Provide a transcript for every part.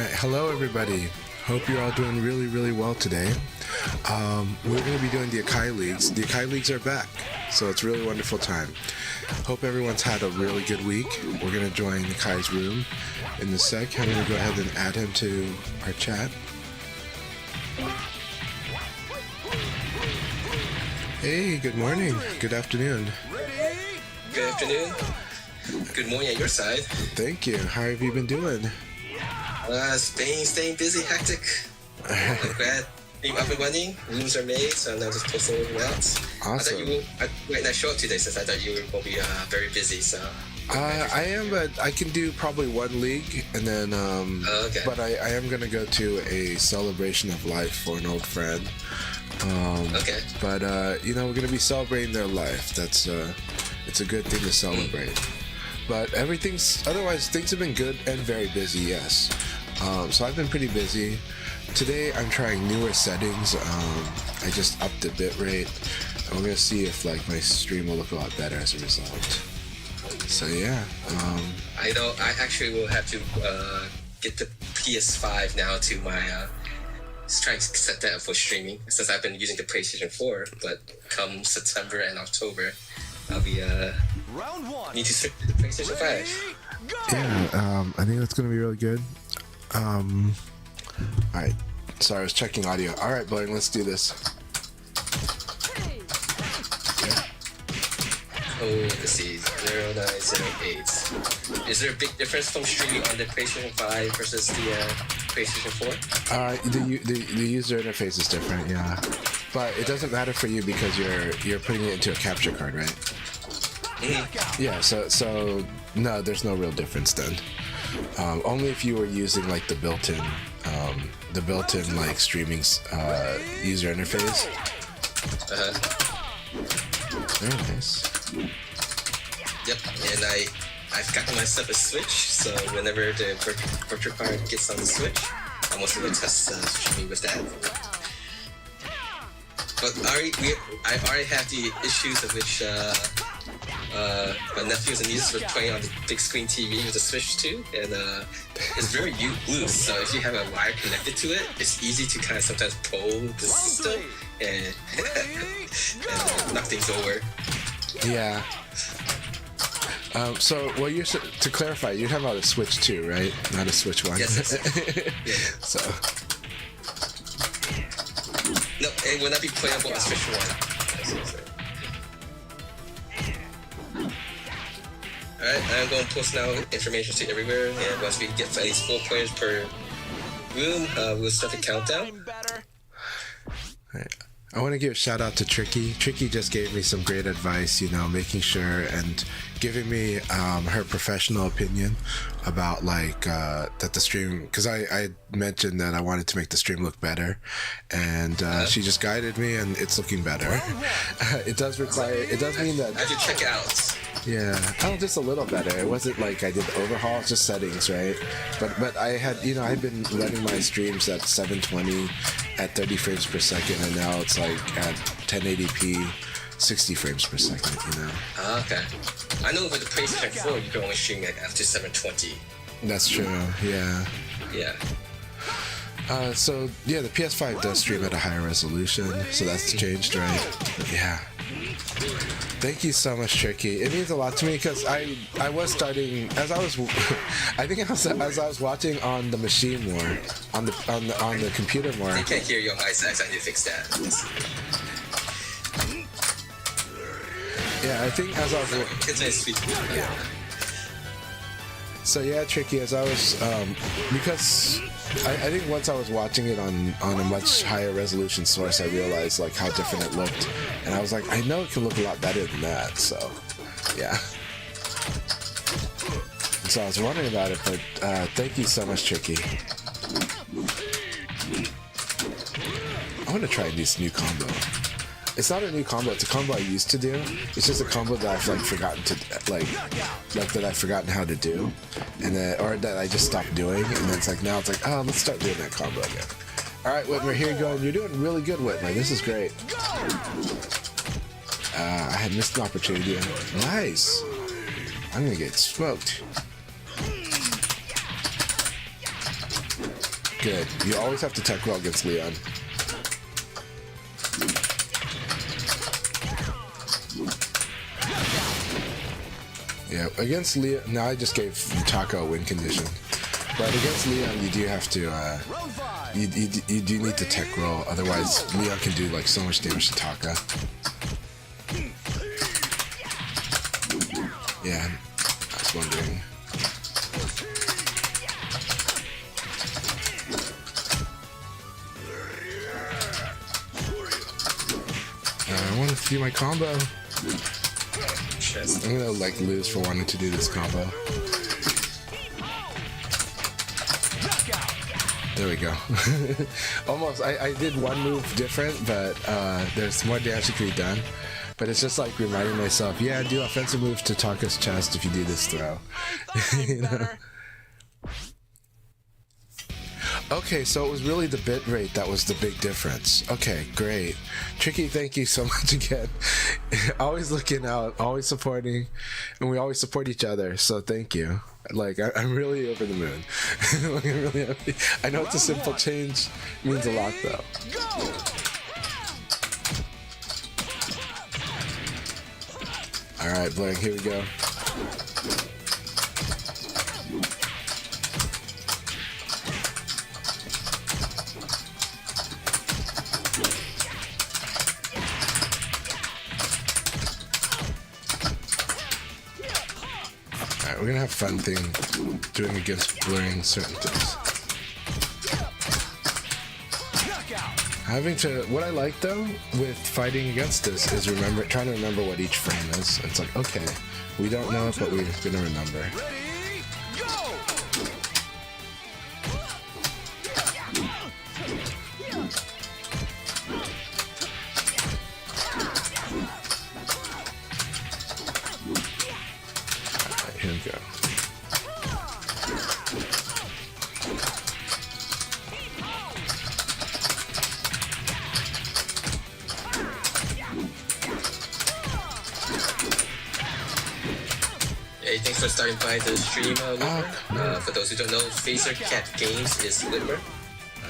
right, hello everybody. Hope you're all doing really, really well today. We're going to be doing the Akai Leagues. The Akai Leagues are back, so it's a really wonderful time. Hope everyone's had a really good week. We're going to join Akai's room in a sec. I'm going to go ahead and add him to our chat. Hey, good morning. Good afternoon. Good afternoon. Good morning at your side. Thank you. How have you been doing? Staying busy, hectic. I'm glad being up and running. Rooms are made, so I'm now just posting everything out. Awesome. I might not show up today since I thought you were going to be very busy. So. I am, but I can do probably one league, and then. Okay. But I am gonna go to a celebration of life for an old friend. Okay. But we're gonna be celebrating their life. That's it's a good thing to celebrate. But otherwise things have been good and very busy. Yes. So I've been pretty busy. Today I'm trying newer settings. I just upped the bitrate. And we're gonna see if my stream will look a lot better as a result. So yeah. I know. I actually will have to get the PS5 now to my. Trying to set that up for streaming since I've been using the PlayStation 4. But come September and October, I'll be need to switch to the PlayStation 5. Yeah. I think that's gonna be really good. All right. Sorry, I was checking audio. All right, Blaine, let's do this. Oh, let's see, 0908. Is there a big difference from streaming on the PlayStation 5 versus the PlayStation 4? The user interface is different, yeah. But it doesn't matter for you because you're putting it into a capture card, right? Mm-hmm. Yeah, so no, there's no real difference then. Only if you were using the built-in streaming user interface. Very nice. Yep, and I've gotten myself a Switch, so whenever the virtual card gets on the Switch, I'm also going to test streaming with that. But I already have the issues of which my nephews and nieces were playing on the big screen TV with the Switch too, and it's very loose, so if you have a wire connected to it, it's easy to kind of sometimes pull the system and knock things over. Yeah. To clarify, you're talking about a Switch 2, right? Not a Switch 1. Yes. Yeah. So. No, it will not be playable on Switch 1. Alright, I'm going to post now information to everywhere, and once we get at least 4 players per room, we'll start the countdown. Right. I want to give a shout out to Tricky. Tricky just gave me some great advice, making sure and giving me her professional opinion about that the stream, because I mentioned that I wanted to make the stream look better, and she just guided me, and it's looking better. It does mean that I have to check it out. Yeah, just a little better. It wasn't like I did the overhaul, it's just settings, right? But I had, I've been running my streams at 720 at 30 frames per second, and now it's at 1080p, 60 frames per second, Okay. I know with the PlayStation 4, you can only stream it after 720. That's true, yeah. Yeah. The PS5 does stream at a higher resolution, so that's changed, right? Yeah. Thank you so much, Tricky. It means a lot to me because I was starting as I was watching on the machine more, on the computer more. I can't hear your voice. I need to fix that. Yeah, I think as I was. Yeah. So yeah, Tricky, as I was, because I think once I was watching it on a much higher resolution source, I realized how different it looked, and I was like, I know it can look a lot better than that. So, yeah. So I was wondering about it, but thank you so much, Tricky. I want to try this new combo. It's not a new combo. It's a combo I used to do. It's just a combo that I've forgotten to that I've forgotten how to do, and or that I just stopped doing. And then now it's oh, let's start doing that combo again. All right, Whitmer, here you go. You're doing really good, Whitmer. This is great. I had missed an opportunity. Nice. I'm gonna get smoked. Good. You always have to tech roll against Leon. Yeah, against Leon... Now I just gave Taco a win condition. But against Leon, you do have to... You do need to tech roll. Otherwise, Leon can do like so much damage to Taka. Yeah, I was wondering. I want to see my combo. I'm gonna like lose for wanting to do this combo. There we go. Almost. I did one move different, but there's more damage that can be done. But it's just like reminding myself, yeah, do offensive move to Taka's chest if you do this throw. You know? Okay, so it was really the bit rate that was the big difference. Okay, great. Tricky, thank you so much again. Always looking out, always supporting, and we always support each other, so thank you. Like, I'm really over the moon. Like, I'm really happy. I know it's a simple change, means a lot though. Alright, Blank, here we go. We're gonna have fun doing against blurring certain things. What I like though with fighting against this is trying to remember what each frame is. It's like, okay, we don't know it, but we're gonna remember. Here we go. Hey, thanks for starting by the stream, Limber. For those who don't know, Phaser Cat Games is Limber,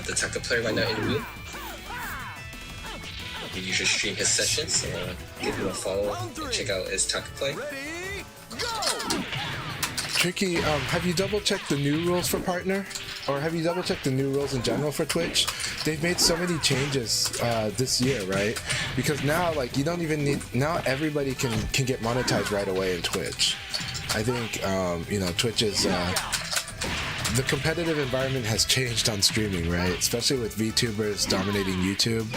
the Taka player right now in the room. We usually stream his sessions, so give him a follow and check out his Taka play. Tricky, have you double-checked the new rules for partner? Or have you double-checked the new rules in general for Twitch? They've made so many changes this year, right? Because now, like, you don't even need... Now everybody can get monetized right away in Twitch. I think, you know, Twitch is... the competitive environment has changed on streaming, right? Especially with VTubers dominating YouTube.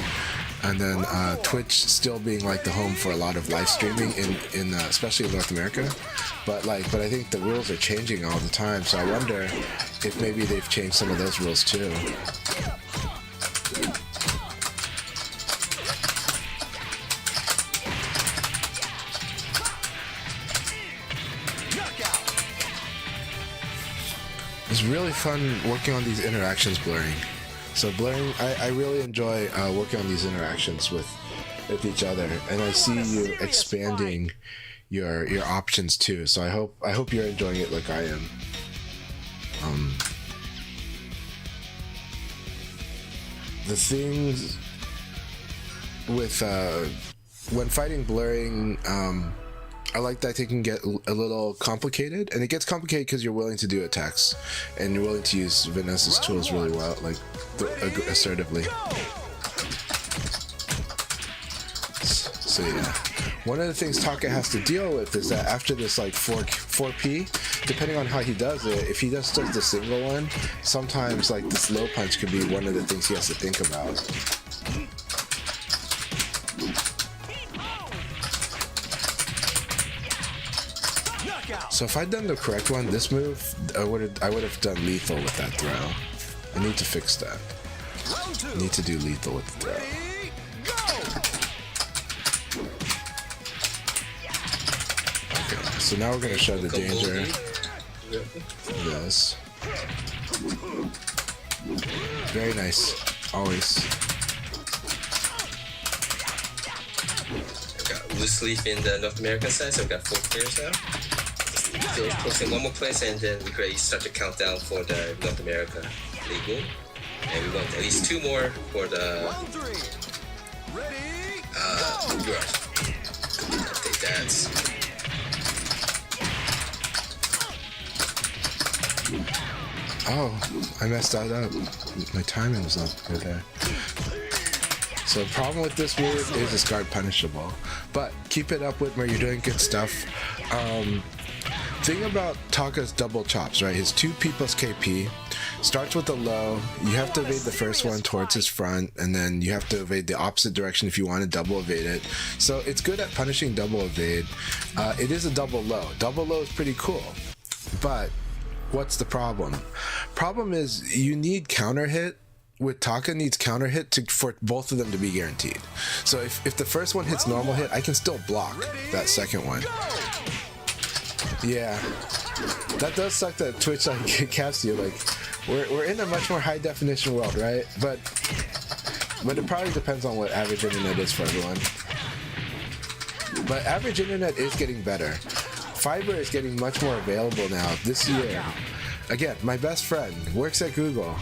And then Twitch still being like the home for a lot of live streaming in especially in North America. But I think the rules are changing all the time, so I wonder if maybe they've changed some of those rules too. It's really fun working on these interactions blurring. So blurring, I really enjoy working on these interactions with each other, and I see you expanding your options too. So I hope you're enjoying it like I am. The things with when fighting blurring, I like that they can get a little complicated, and it gets complicated because you're willing to do attacks and you're willing to use Vanessa's tools really well, like assertively. So yeah, one of the things Taka has to deal with is that after this like 4P, depending on how he does it, if he just does the single one, sometimes like this low punch could be one of the things he has to think about. So if I'd done the correct one, this move, I would have done lethal with that throw. I need to fix that. I need to do lethal with the throw. Okay, so now we're gonna show the danger of this. Very nice, always. I've got loose leaf in the North American side, so I've got 4 players now. Still posting one more place, and then we start the countdown for the North America League. And we want at least 2 more for the Europe. Update that. Oh, I messed that up. My timing was not good there. So the problem with this move is it's guard punishable. But keep it up, Whitmer, you're doing good stuff. Thing about Taka's double chops, right? His 2P plus KP starts with a low. You have to evade the first one towards his front, and then you have to evade the opposite direction if you want to double evade it. So it's good at punishing double evade. It is a double low. Double low is pretty cool. But what's the problem? Problem is you need counter hit. With Taka needs counter hit for both of them to be guaranteed. So if the first one hits normal hit, I can still block that second one. Yeah, that does suck that Twitch like caps you. Like we're in a much more high definition world, right? But it probably depends on what average internet is for everyone. But average internet is getting better. Fiber is getting much more available now this year. Again, my best friend works at Google.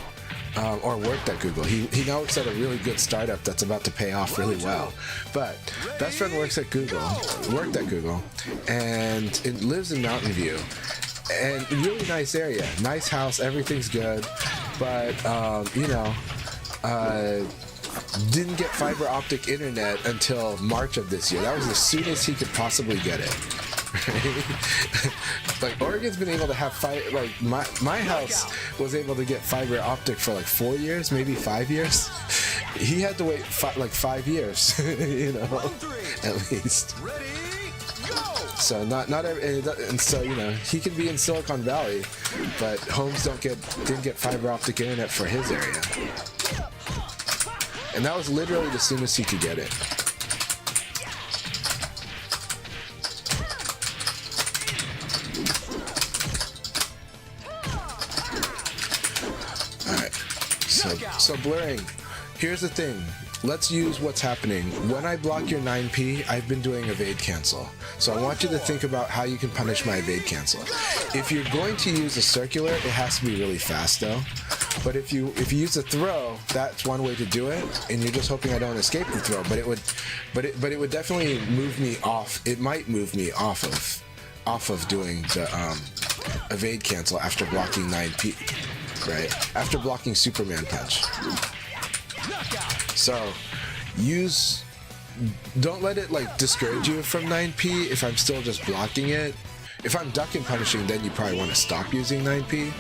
Or worked at Google. He now works at a really good startup that's about to pay off really well. But best friend worked at Google, and it lives in Mountain View. And really nice area, nice house, everything's good. But didn't get fiber optic internet until March of this year. That was as soon as he could possibly get it. Like Oregon's been able to have like my house was able to get fiber optic for like 4 years, maybe 5 years. He had to wait like 5 years, at least. So not every, and so he can be in Silicon Valley, but homes didn't get fiber optic internet for his area, and that was literally as soon as he could get it. So blurring, here's the thing. Let's use what's happening. When I block your 9P, I've been doing evade cancel. So I want you to think about how you can punish my evade cancel. If you're going to use a circular, it has to be really fast though. But if you use a throw, that's one way to do it, and you're just hoping I don't escape the throw. But it would definitely move me off. It might move me off of doing the evade cancel after blocking 9P. Right? After blocking Superman Punch. So, don't let it like discourage you from 9P if I'm still just blocking it. If I'm duck and punishing, then you probably want to stop using 9P.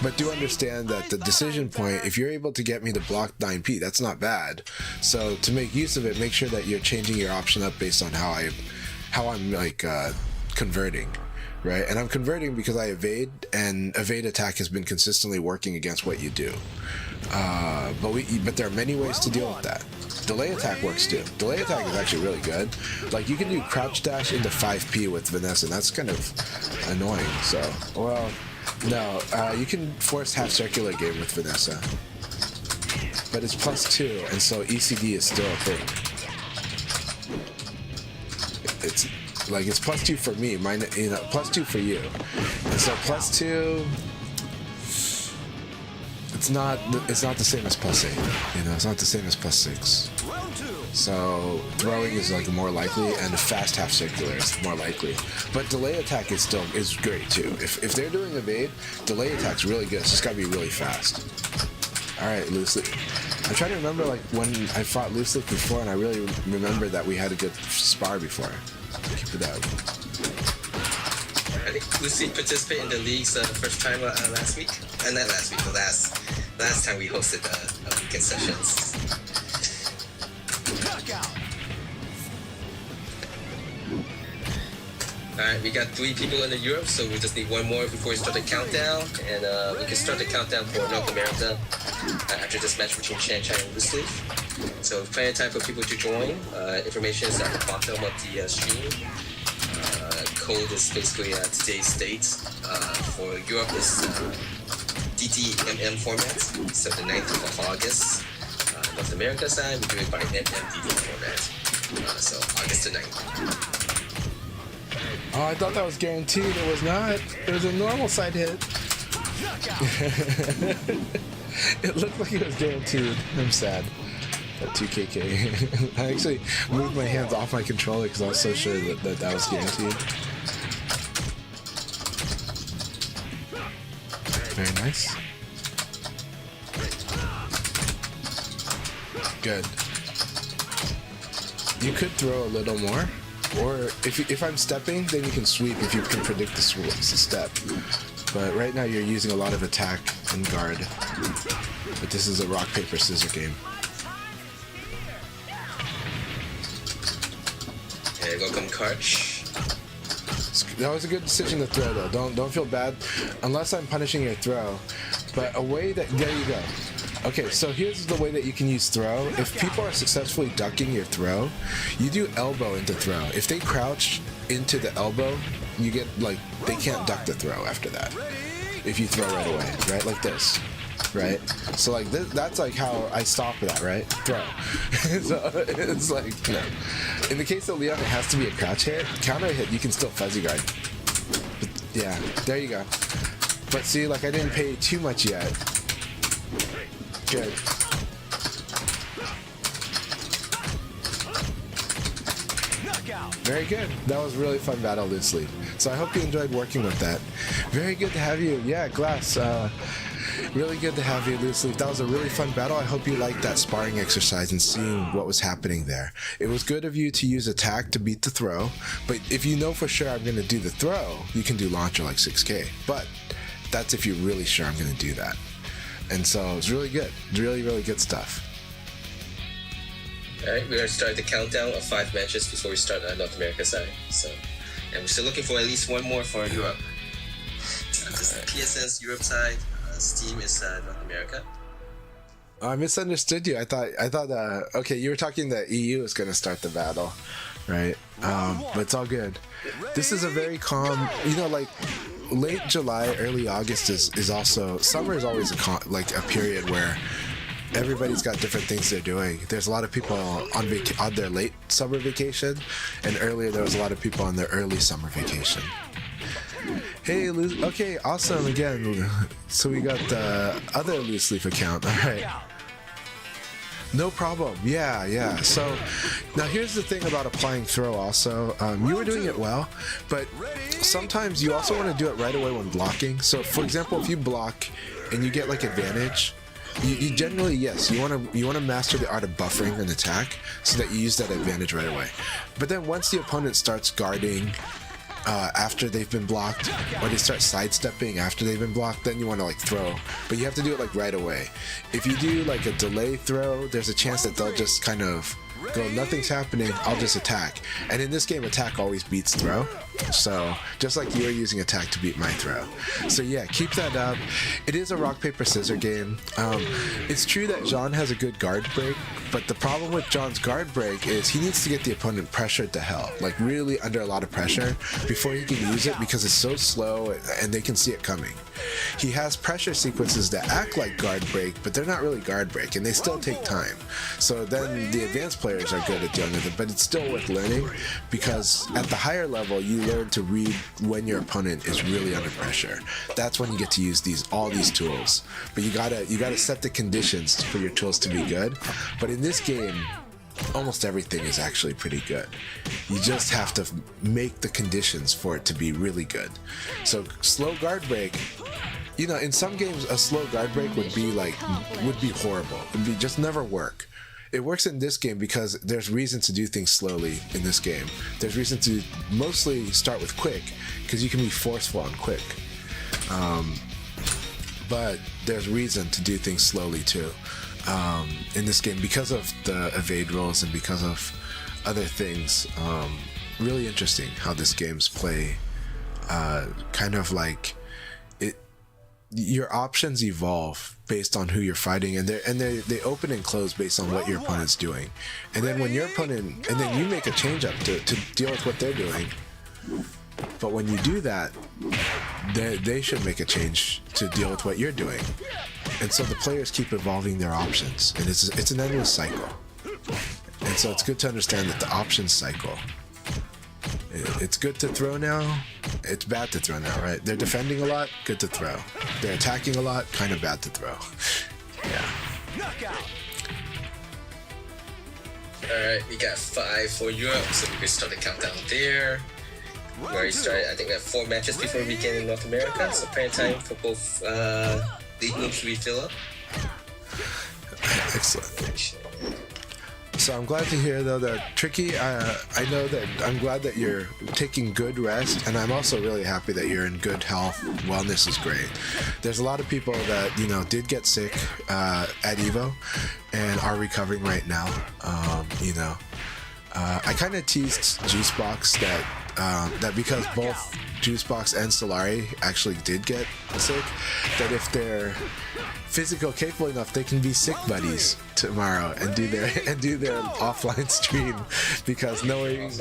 But do understand that the decision point, if you're able to get me to block 9P, that's not bad. So to make use of it, make sure that you're changing your option up based on how I'm like converting. Right, and I'm converting because I evade, and evade attack has been consistently working against what you do. But there are many ways to deal with that. Delay attack works too. Delay attack is actually really good. Like you can do crouch dash into 5P with Vanessa, and that's kind of annoying. So, well, no, you can force half circular game with Vanessa, but it's +2, and so ECD is still a thing. It's +2 for me, mine, +2 for you, and so +2. It's not the same as +8. It's not the same as +6. So throwing is like more likely, and a fast half circular is more likely. But delay attack is great too. If they're doing evade, delay attack's really good. It's just gotta be really fast. All right, loose leaf. I'm trying to remember like when I fought loose leaf before, and I really remember that we had a good spar before. Keep it up. I think Lucy participated in the league's first time last week. Not last week, the last time we hosted weekend sessions. Alright, we got 3 people in Europe, so we just need 1 more before we start the countdown. And we can start the countdown for North America after this match between Chan and Loose Leaf. So plenty of time for people to join. Information is at the bottom of the stream. Code is basically today's date. For Europe is DDMM format, so the 9th of August. North America side, we do it by MMDD format. So August the 9th. Oh, I thought that was guaranteed. It was not. It was a normal side hit. It looked like it was guaranteed. I'm sad. That 2KK. I actually moved my hands off my controller because I was so sure that was guaranteed. Very nice. Good. You could throw a little more, or if I'm stepping, then you can sweep if you can predict the step. But right now you're using a lot of attack and guard. But this is a rock, paper, scissors game. Okay, welcome, Karch. That was a good decision to throw, though. Don't feel bad, unless I'm punishing your throw. But a way that there you go. Okay, so here's the way that you can use throw. If people are successfully ducking your throw, you do elbow into throw. If they crouch into the elbow, you get like they can't duck the throw after that. If you throw right away, right, like this, right? So like this, that's like how I stop that, right? Throw. So it's like in the case of Leon, it has to be a crouch hit. Counter hit, you can still fuzzy guard. But yeah, there you go. But see, like I didn't pay too much yet. Good. Very good. That was a really fun battle this league. So I hope you enjoyed working with that. Very good to have you. Yeah, Glass. Really good to have you loose leaf. That was a really fun battle. I hope you liked that sparring exercise and seeing what was happening there. It was good of you to use attack to beat the throw, but if you know for sure I'm going to do the throw, you can do launcher like 6K. But that's if you're really sure I'm going to do that. And so it was really good. Really, really good stuff. Alright, we're going to start the countdown of 5 matches before we start on North America side. So, and we're still looking for at least one more for Europe. This is PSN's Europe side. Steam is North America. I misunderstood you. I thought okay, you were talking that EU was going to start the battle, right? But it's all good. This is a very calm, like late July, early August is also, summer is always a period where everybody's got different things they're doing. There's a lot of people on their late summer vacation, and earlier there was a lot of people on their early summer vacation. Hey, okay, awesome again. So we got the other loose leaf account. All right. No problem. Yeah. So now here's the thing about applying throw also. You were doing it well, but sometimes you also want to do it right away when blocking. So for example, if you block and you get like advantage, you generally, yes, you want to master the art of buffering an attack so that you use that advantage right away. But then once the opponent starts guarding after they've been blocked, or they start sidestepping after they've been blocked, then you want to like throw, but you have to do it like right away. If you do like a delay throw, there's a chance that they'll just kind of go, nothing's happening, I'll just attack. And in this game, attack always beats throw. So just like you were using attack to beat my throw. So yeah, keep that up. It is a rock, paper, scissors game. It's true that Jean has a good guard break, but the problem with Jean's guard break is he needs to get the opponent pressured to hell, like really under a lot of pressure before he can use it, because it's so slow and they can see it coming. He has pressure sequences that act like guard break, but they're not really guard break, and they still take time. So then the advanced players are good at dealing with it, but it's still worth learning, because at the higher level you learn to read when your opponent is really under pressure. That's when you get to use all these tools. But you gotta set the conditions for your tools to be good. But in this game, almost everything is actually pretty good. You just have to make the conditions for it to be really good. So slow guard break, in some games a slow guard break would be horrible. It would just never work. It works in this game because there's reason to do things slowly in this game. There's reason to mostly start with quick, because you can be forceful and quick. But there's reason to do things slowly too. In this game, because of the evade rules and because of other things. Really interesting how this game's play, kind of like it. Your options evolve based on who you're fighting, and they open and close based on what your opponent's doing. And then when your opponent, and then you make a change up to deal with what they're doing. But when you do that, they should make a change to deal with what you're doing. And so the players keep evolving their options, and it's an endless cycle. And so it's good to understand that the options cycle. It's good to throw now, it's bad to throw now, right? They're defending a lot, good to throw. They're attacking a lot, kind of bad to throw. Alright, we got 5 for Europe, so we can start the countdown there. We already started, I think we have 4 matches before we begin in North America, so plenty of time for both league rooms to refill up. Excellent. So I'm glad to hear though that Tricky, I know that I'm glad that you're taking good rest, and I'm also really happy that you're in good health. Wellness is great. There's a lot of people that, you know, did get sick at Evo and are recovering right now. You know, I kind of teased Juicebox that because both Juicebox and Solari actually did get sick, that if they're physical capable enough, they can be sick buddies tomorrow and do their offline stream, because knowing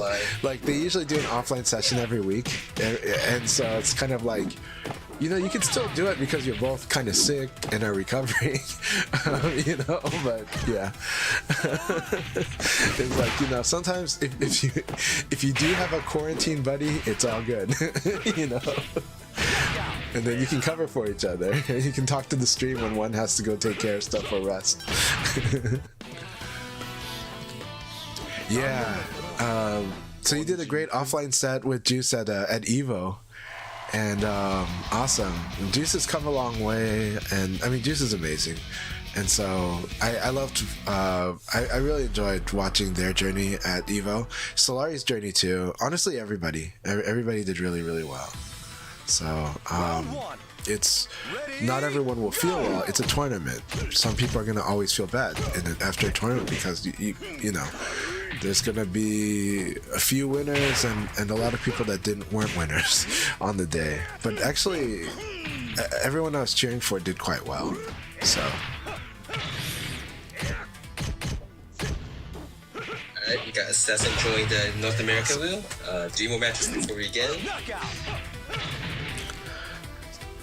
like they usually do an offline session every week, and so it's kind of like, you know, you can still do it because you're both kind of sick and are recovering, you know, but yeah. It's like, you know, sometimes if you do have a quarantine buddy, it's all good, you know. And then you can cover for each other. You can talk to the stream when one has to go take care of stuff or rest. Yeah. So you did a great offline set with Juice at Evo. And awesome. Juice has come a long way, and I mean, Juice is amazing. And so I loved, I really enjoyed watching their journey at Evo. Solari's journey too. Honestly, everybody did really, really well. So it's not everyone will feel well. It's a tournament. Some people are gonna always feel bad after a tournament because you know, there's gonna be a few winners and a lot of people that weren't winners on the day. But actually, everyone I was cheering for did quite well. So. Alright, we got Assassin joined the North America wheel. 3 more matches before we begin.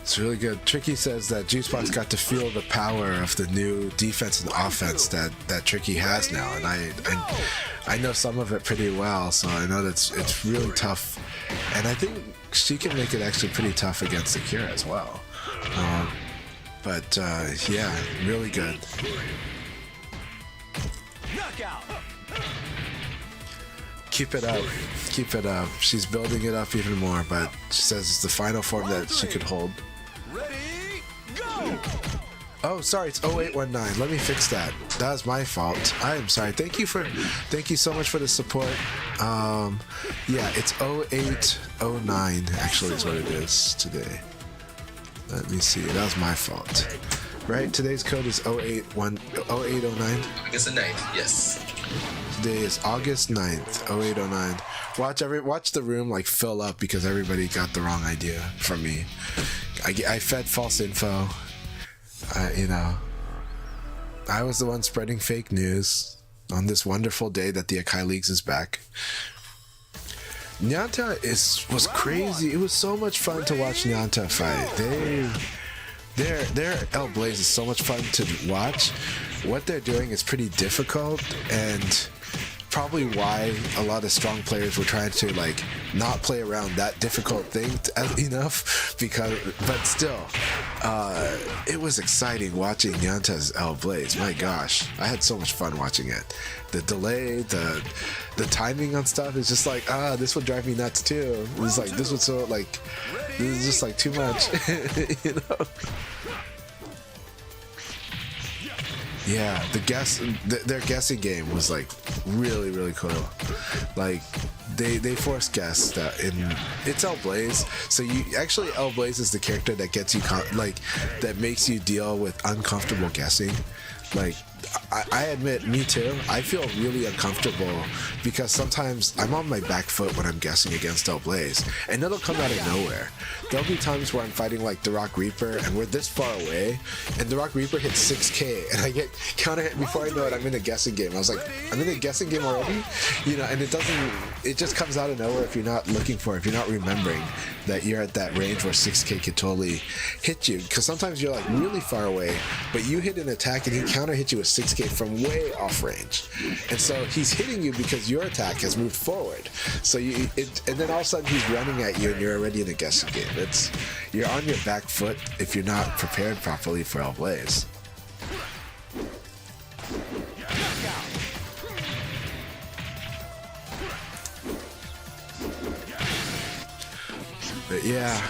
It's really good. Tricky says that Juicebox got to feel the power of the new defense and offense that Tricky has now, and I know some of it pretty well, so I know that it's really tough, and I think she can make it actually pretty tough against Akira as well. But yeah, really good. Keep it up. Keep it up. She's building it up even more, but she says it's the final form that she could hold. Ready, go! Oh, sorry, it's 0819. Let me fix that. That was my fault. I am sorry. Thank you so much for the support. Yeah, it's 0809 actually is what it is today. Let me see. That was my fault. Right? Today's code is 0809. August the 9th, yes. Today is August 9th, 0809. Watch the room like fill up because everybody got the wrong idea from me. I fed false info. You know, I was the one spreading fake news on this wonderful day that the Akai Leagues is back. Nyanta was crazy. It was so much fun to watch Nyanta fight. Their L Blaze is so much fun to watch. What they're doing is pretty difficult, and probably why a lot of strong players were trying to like not play around that difficult thing enough, but still it was exciting watching Nyanta's L Blaze. My gosh, I had so much fun watching it. The delay, the timing on stuff is just like, this would drive me nuts too. It was like, this is just like too much. You know. Yeah, their guessing game was like really, really cool. Like they force guess that it's L Blaze, so you actually L Blaze is the character that gets you that makes you deal with uncomfortable guessing. Like I admit, me too. I feel really uncomfortable because sometimes I'm on my back foot when I'm guessing against L Blaze, and it'll come out of nowhere. There'll be times where I'm fighting like the Rock Reaper, and we're this far away, and the Rock Reaper hits 6k, and I get counter hit before I know it. I'm in a guessing game. I was like, I'm in a guessing game already, you know. And it just comes out of nowhere if you're not looking for it, if you're not remembering that you're at that range where 6k could totally hit you. Because sometimes you're like really far away, but you hit an attack and he counter hit you with 6k from way off range, and so he's hitting you because your attack has moved forward. So and then all of a sudden he's running at you, and you're already in a guessing game. You're on your back foot if you're not prepared properly for L Blaze. Yeah.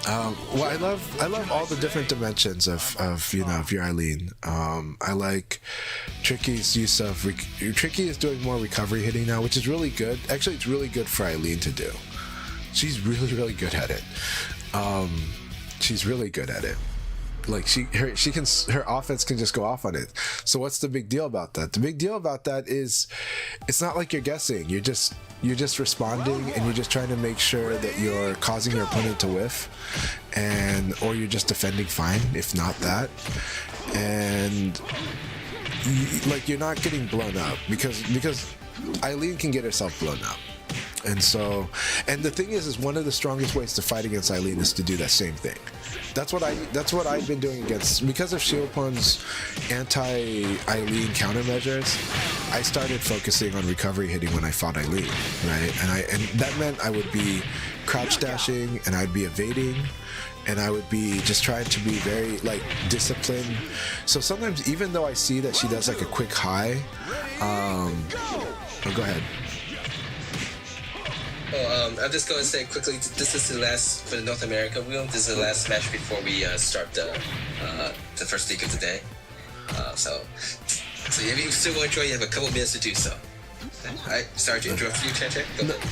Well, I love all the different dimensions of your Eileen. I like Tricky's use of Tricky is doing more recovery hitting now, which is really good. Actually, it's really good for Eileen to do. She's really good at it. She's really good at it. Like her offense can just go off on it. So what's the big deal about that? The big deal about that is it's not like you're guessing. You're just responding, and you're just trying to make sure that you're causing your opponent to whiff, or you're just defending fine, if not that. And you're not getting blown up because Eileen can get herself blown up. And the thing is one of the strongest ways to fight against Eileen is to do that same thing. That's what I've been doing because of Shieldpun's anti-Eileen countermeasures. I started focusing on recovery hitting when I fought Eileen, right? And that meant I would be crouch dashing, and I'd be evading, and I would be just trying to be very disciplined. So sometimes, even though I see that she does a quick high, go ahead. I'm just going to say quickly, this is the last for the North America wheel. This is the last match before we start the first league of the day. So if you still want to join, you have a couple minutes to do so. Alright, sorry to interrupt you, Chan.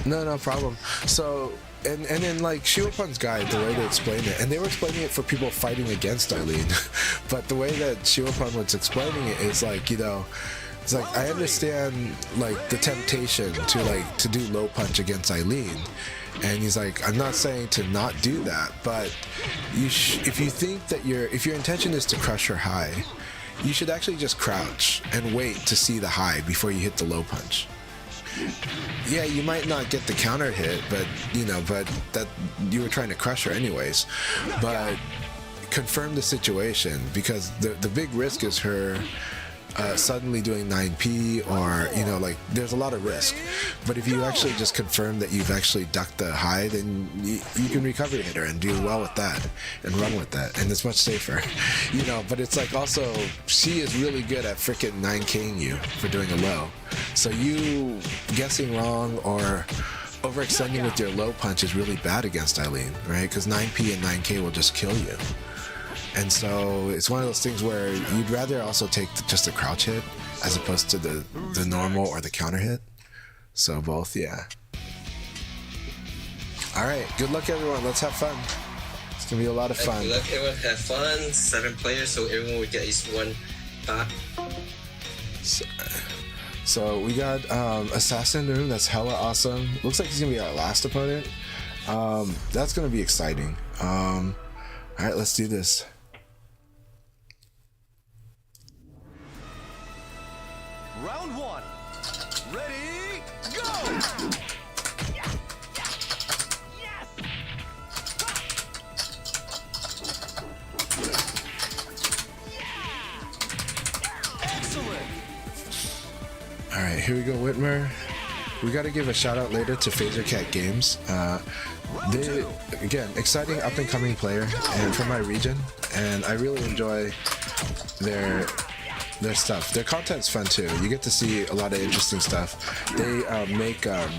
No problem. So, and then Shieldpun's guide, the way they explained it, and they were explaining it for people fighting against Eileen, but the way that Shieldpun was explaining it is it's I understand the temptation to do low punch against Eileen, and he's I'm not saying to not do that, but if you think that if your intention is to crush her high, you should actually just crouch and wait to see the high before you hit the low punch. Yeah, you might not get the counter hit, but that you were trying to crush her anyways. But confirm the situation, because the big risk is her suddenly doing 9p, or there's a lot of risk. But if you actually just confirm that you've actually ducked the high, then you can recovery hit her and do well with that and run with that, and it's much safer. But it's also, she is really good at freaking 9k'ing you for doing a low. So you guessing wrong or overextending with your low punch is really bad against Eileen, right? Because 9p and 9k will just kill you. And so it's one of those things where you'd rather also take just the crouch hit as opposed to the normal or the counter hit. So both, yeah. All right, good luck everyone. Let's have fun. It's gonna be a lot of fun. Good luck everyone. Have fun. 7 players, so everyone will get at least one pot. So we got Assassin in the room. That's hella awesome. Looks like he's gonna be our last opponent. That's gonna be exciting. All right, let's do this. Round 1. Ready, go! Excellent. All right, here we go, Whitmer. We got to give a shout out later to Phaser Cat Games. They, again, exciting up and coming player and from my region, and I really enjoy their stuff. Their content's fun too. You get to see a lot of interesting stuff. They make Alright.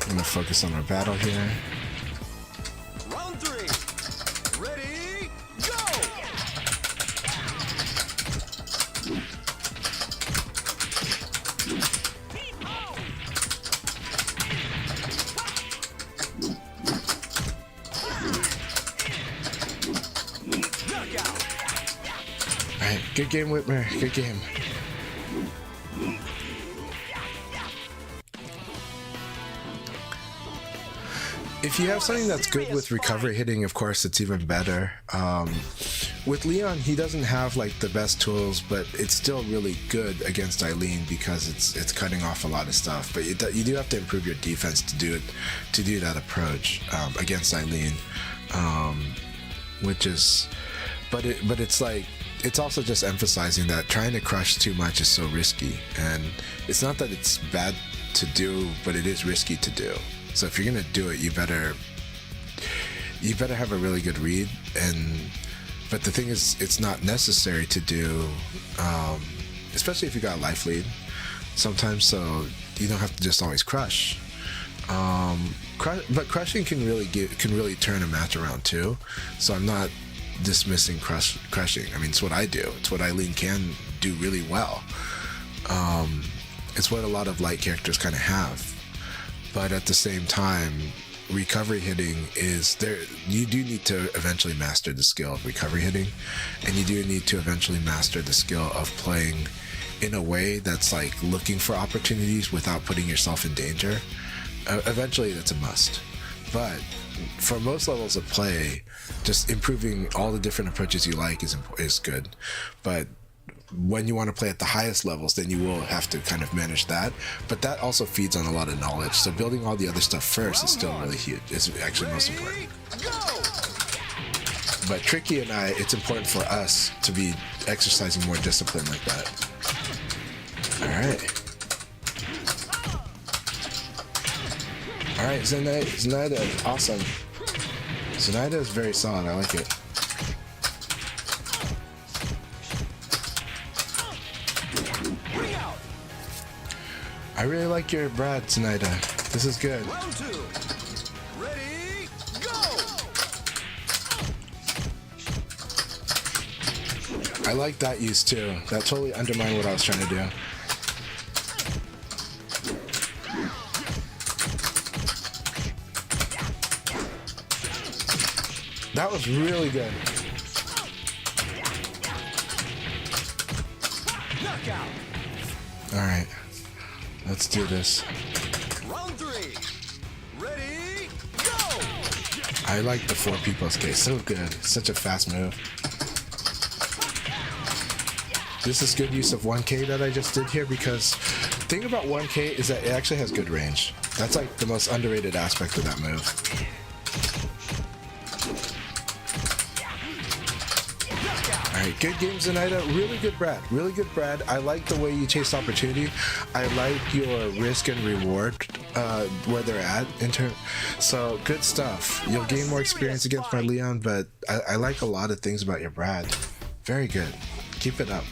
I'm gonna focus on our battle here. Round 3. Ready, go! Alright, good game, Whitmer. Good game. If you have something that's good with recovery hitting, of course, it's even better. With Leon, he doesn't have like the best tools, but it's still really good against Eileen because it's cutting off a lot of stuff. But you do have to improve your defense to do that approach against Eileen, but it's like, it's also just emphasizing that trying to crush too much is so risky, and it's not that it's bad to do, but it is risky to do. So if you're gonna do it, you better have a really good read, and But the thing is, it's not necessary to do, especially if you got a life lead. Sometimes, so you don't have to just always crush. But crushing can really turn a match around too. So I'm not dismissing crushing. I mean, it's what I do. It's what Eileen can do really well. It's what a lot of light characters kind of have. But at the same time, recovery hitting is there. You do need to eventually master the skill of recovery hitting, and you do need to eventually master the skill of playing in a way that's like looking for opportunities without putting yourself in danger. Eventually that's a must. But for most levels of play, just improving all the different approaches you like is good. But when you want to play at the highest levels, then you will have to kind of manage that. But that also feeds on a lot of knowledge. So building all the other stuff first is still really huge. It's actually most important. But Tricky and I, it's important for us to be exercising more discipline like that. Alright. Alright, Zenaida, awesome. Zenaida is very solid, I like it. I really like your Brad, Zenaida. This is good. Round 2. Ready, go! I like that use too. That totally undermined what I was trying to do. That was really good. Knockout. All right, let's do this. Round 3. Ready, go! I like the 4P plus K. So good. Such a fast move. This is good use of 1K that I just did here, because the thing about 1K is that it actually has good range. That's like the most underrated aspect of that move. Alright, good game, Zenaida. Really good Brad. Really good Brad. I like the way you chase opportunity. I like your risk and reward where they're at in turn. So good stuff. You'll gain more experience against my Leon, but I like a lot of things about your Brad. Very good. Keep it up.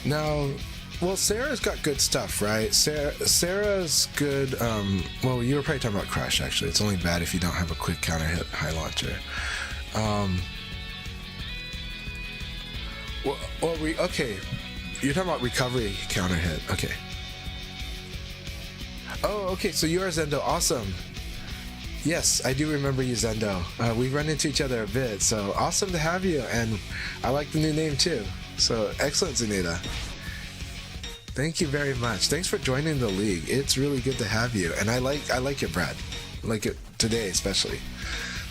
Now, well, Sarah's got good stuff, right? Sarah's good. Well, you were probably talking about Crush, actually. It's only bad if you don't have a quick counter hit high launcher. Okay. You're talking about recovery counter hit. Okay. Oh, okay. So you are Zendo. Awesome. Yes, I do remember you, Zendo. We run into each other a bit, so awesome to have you, and I like the new name too. So excellent, Zenaida. Thank you very much. Thanks for joining the league. It's really good to have you, and I like your Brad. I like it today especially.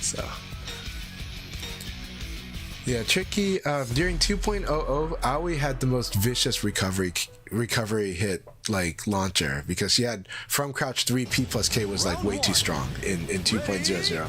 So yeah, Tricky. During 2.00, Aoi had the most vicious recovery hit like launcher, because she had from crouch 3P plus K was like way too strong in 2.00.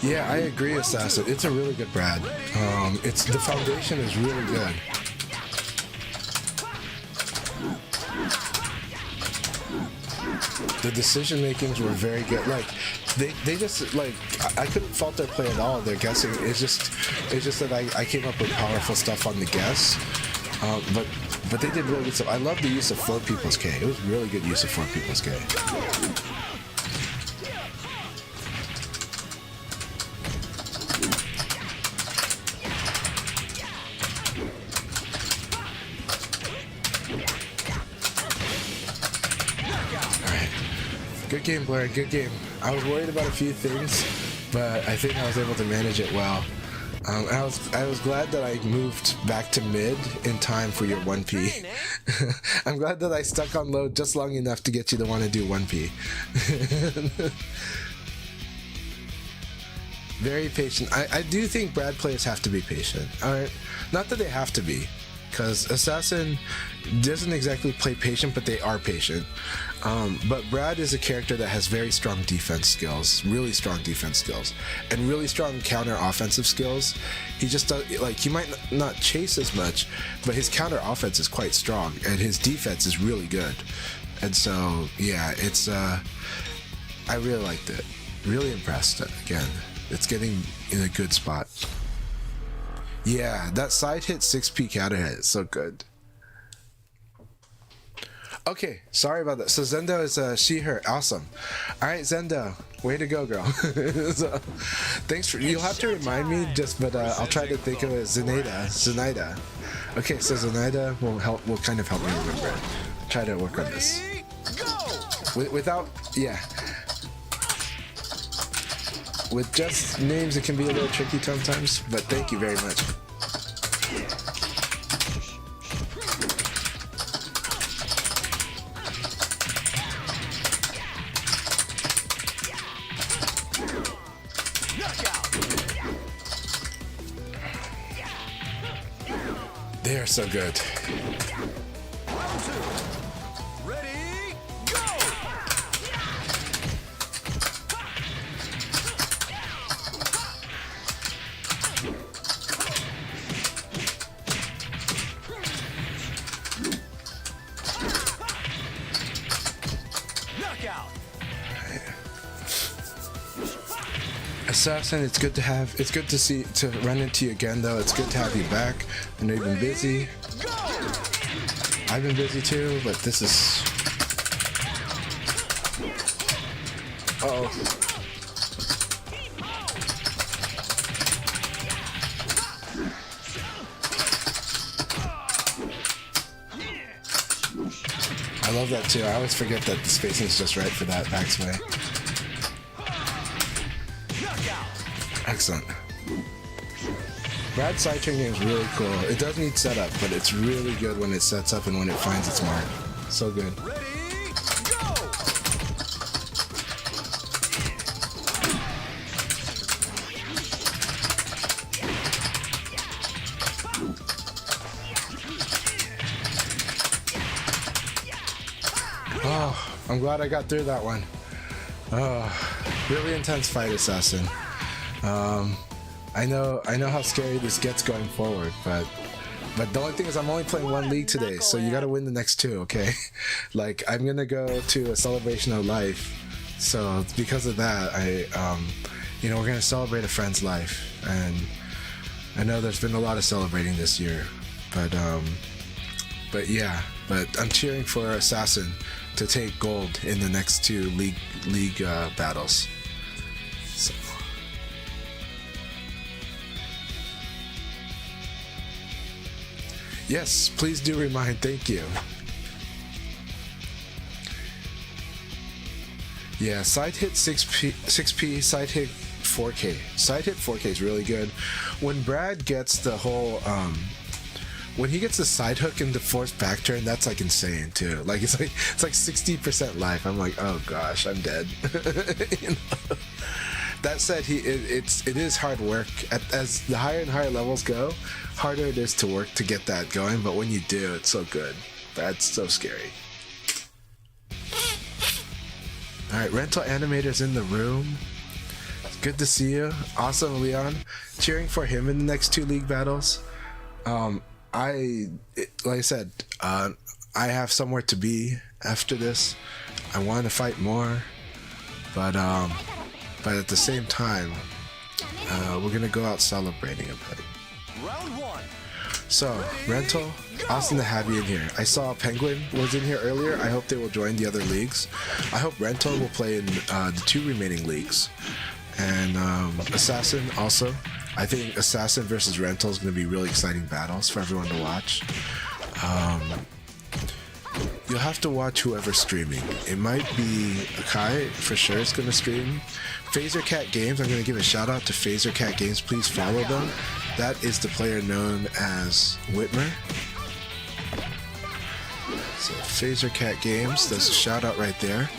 Yeah, I agree, Assassin. It's a really good Brad. It's the foundation is really good. The decision makings were very good. Like they just like I couldn't fault their play at all. Their guessing it's just that I came up with powerful stuff on the guess. But they did really good stuff. I love the use of 4P plus K. It was really good use of 4P plus K. Good game, Blair. Good game. I was worried about a few things, but I think I was able to manage it well. I was glad that I moved back to mid in time for your 1P. I'm glad that I stuck on low just long enough to get you to want to do 1P. Very patient. I do think Brad players have to be patient. All right, not that they have to be, because Assassin doesn't exactly play patient, but they are patient. But Brad is a character that has very strong defense skills, really strong defense skills, and really strong counter offensive skills. He just does, like, he might not chase as much, but his counter offense is quite strong, and his defense is really good. And so, yeah, it's I really liked it. Really impressed. Again, it's getting in a good spot. Yeah, that side hit 6P counter hit is so good. Okay, sorry about that. So Zendo is she, her. Awesome. All right, Zendo, way to go, girl. So, thanks for. You'll have to remind me, but I'll try to think of it. Zenaida. Okay, so Zenaida will kind of help me remember it. Try to work on this. Without, yeah. With just names, it can be a little tricky sometimes, but thank you very much. They are so good. Ready, go! Knockout! Assassin, it's good to run into you again, though. It's good to have you back. I know you've been busy. I've been busy too, but this is... Uh-oh. I love that too. I always forget that the spacing is just right for that backsway. Excellent. Brad's side turn game is really cool. It does need setup, but it's really good when it sets up and when it finds its mark. So good. Ready, go! Oh, I'm glad I got through that one. Oh, really intense fight, Assassin. I know how scary this gets going forward, but the only thing is I'm only playing one league today, so you gotta win the next two, okay? Like, I'm gonna go to a celebration of life, so because of that, we're gonna celebrate a friend's life, and I know there's been a lot of celebrating this year, but I'm cheering for Assassin to take gold in the next two league battles. So. Yes, please do remind. Thank you. Yeah, side hit 6P, side hit 4K. Side hit 4K is really good. When Brad gets the whole, when he gets the side hook into forced back turn, that's like insane too. Like it's like 60% life. I'm like, oh gosh, I'm dead. You know? That said, it is hard work. As the higher and higher levels go, harder it is to work to get that going. But when you do, it's so good. That's so scary. All right, rental animators in the room. It's good to see you. Awesome, Leon. Cheering for him in the next two league battles. Like I said, I have somewhere to be after this. I want to fight more, but at the same time, we're gonna go out celebrating a bit. Round one. So, Rental, awesome to have you in here. I saw Penguin was in here earlier. I hope they will join the other leagues. I hope Rental will play in the two remaining leagues. And Assassin also. I think Assassin versus Rental is going to be really exciting battles for everyone to watch. You'll have to watch whoever's streaming. It might be Akai, for sure it's going to stream. Phaser Cat Games, I'm going to give a shout out to Phaser Cat Games. Please follow them. That is the player known as Whitmer. So Phaser Cat Games, that's a shout out right there.